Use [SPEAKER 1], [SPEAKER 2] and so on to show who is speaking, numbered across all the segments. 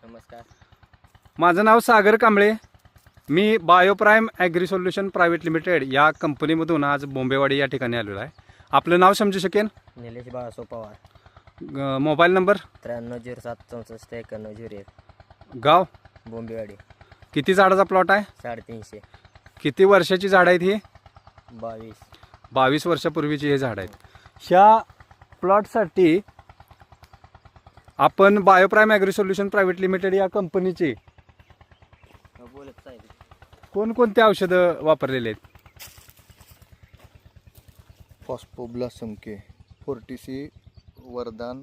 [SPEAKER 1] नमस्कार.
[SPEAKER 2] माझं नाव सागर कांबळे. मी बायोप्राईम agree solution private limited या कंपनीमधून आज बोंबेवाडी या ठिकाणी आलेलो आहे. आपलं नाव समजू शकेन?
[SPEAKER 1] निलेश बाळासो पवार.
[SPEAKER 2] Mobile number?
[SPEAKER 1] 9307649101.
[SPEAKER 2] गाव?
[SPEAKER 1] बोंबेवाडी.
[SPEAKER 2] किती झाडाचा प्लॉट आहे?
[SPEAKER 1] 350.
[SPEAKER 2] किती वर्षाची झाडं आहेत ही?
[SPEAKER 1] 22
[SPEAKER 2] वर्षापूर्वीची हे झाडं आहेत. ह्या प्लॉटसाठी आपण बायोप्राईम ॲग्री सोल्युशन प्रायव्हेट लिमिटेड या कंपनीची
[SPEAKER 1] बोलत साहेब.
[SPEAKER 2] कोणकोणती औषधं वापरलेली आहेत?
[SPEAKER 3] फॉस्फोब्लासम के 40C वरदान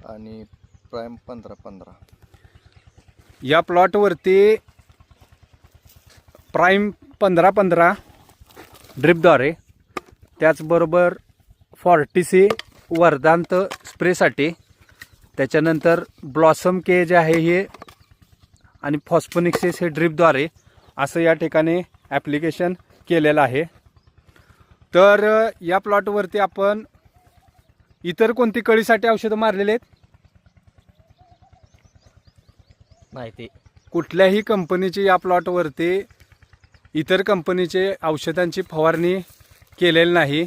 [SPEAKER 3] आणि प्राईम 15-15.
[SPEAKER 2] या प्लॉटवरती प्राईम 15-15 ड्रिपद्वारे, त्याचबरोबर 40C वरदांत स्प्रेसाठी, त्याच्यानंतर ब्लॉसम के जे आहे हे आणि फॉस्फोनिक्सिस हे ड्रिपद्वारे असं या ठिकाणी ॲप्लिकेशन केलेलं आहे. तर या प्लॉटवरती आपण इतर कोणती कळीसाठी औषधं मारलेली आहेत?
[SPEAKER 1] माहिती
[SPEAKER 2] कुठल्याही कंपनीची या प्लॉटवरती इतर कंपनीचे औषधांची फवारणी केलेली नाही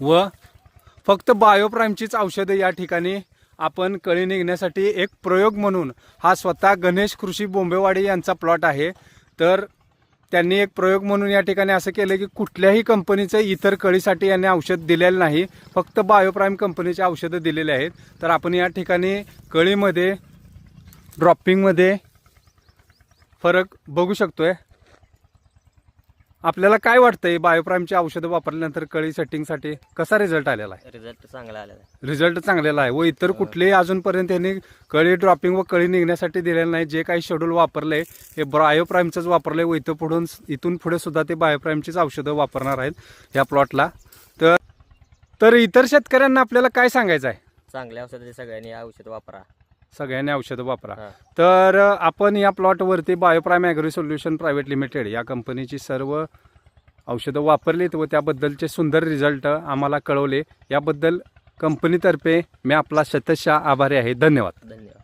[SPEAKER 2] व फक्त बायोप्राईमचीच औषधं या ठिकाणी आपण कळी निघण्यासाठी एक प्रयोग म्हणून, हा स्वतः गणेश कृषी बोंबेवाडी यांचा प्लॉट आहे, तर त्यांनी एक प्रयोग म्हणून या ठिकाणी असं केलं की कुठल्याही कंपनीचं इतर कळीसाठी यांनी औषध दिलेलं नाही, फक्त बायोप्राईम कंपनीचे औषधं दिलेले आहेत. तर आपण या ठिकाणी कळीमध्ये, ड्रॉपिंगमध्ये फरक बघू शकतोय. आपल्याला काय वाटतंय बायोप्राईमची औषधं वापरल्यानंतर कळी सेटिंगसाठी कसा रिझल्ट आलेला आहे?
[SPEAKER 1] रिझल्ट चांगला आलेला आहे.
[SPEAKER 2] रिझल्ट चांगलेला आहे व इतर कुठलेही अजूनपर्यंत यांनी कळी ड्रॉपिंग व कळी निघण्यासाठी दिलेलं नाही. जे काही शेड्यूल वापरले हे बायोप्राईमचंच वापरले व इथून पुढे सुद्धा ते बायोप्राईमचीच औषधं वापरणार आहेत या प्लॉटला. तर इतर शेतकऱ्यांना आपल्याला काय सांगायचं आहे?
[SPEAKER 1] चांगल्या औषध सगळ्यांनी औषध वापरा.
[SPEAKER 2] सगळ्यांनी औषधं वापरा.
[SPEAKER 1] हा.
[SPEAKER 2] तर आपण या प्लॉटवरती बायोप्राईम ॲग्री सोल्युशन प्रायव्हेट लिमिटेड या कंपनीची सर्व औषधं वापरलीत व त्याबद्दलचे सुंदर रिझल्ट आम्हाला कळवले. याबद्दल कंपनीतर्फे मी आपला शतशः आभारी आहे. धन्यवाद.
[SPEAKER 1] धन्यवाद.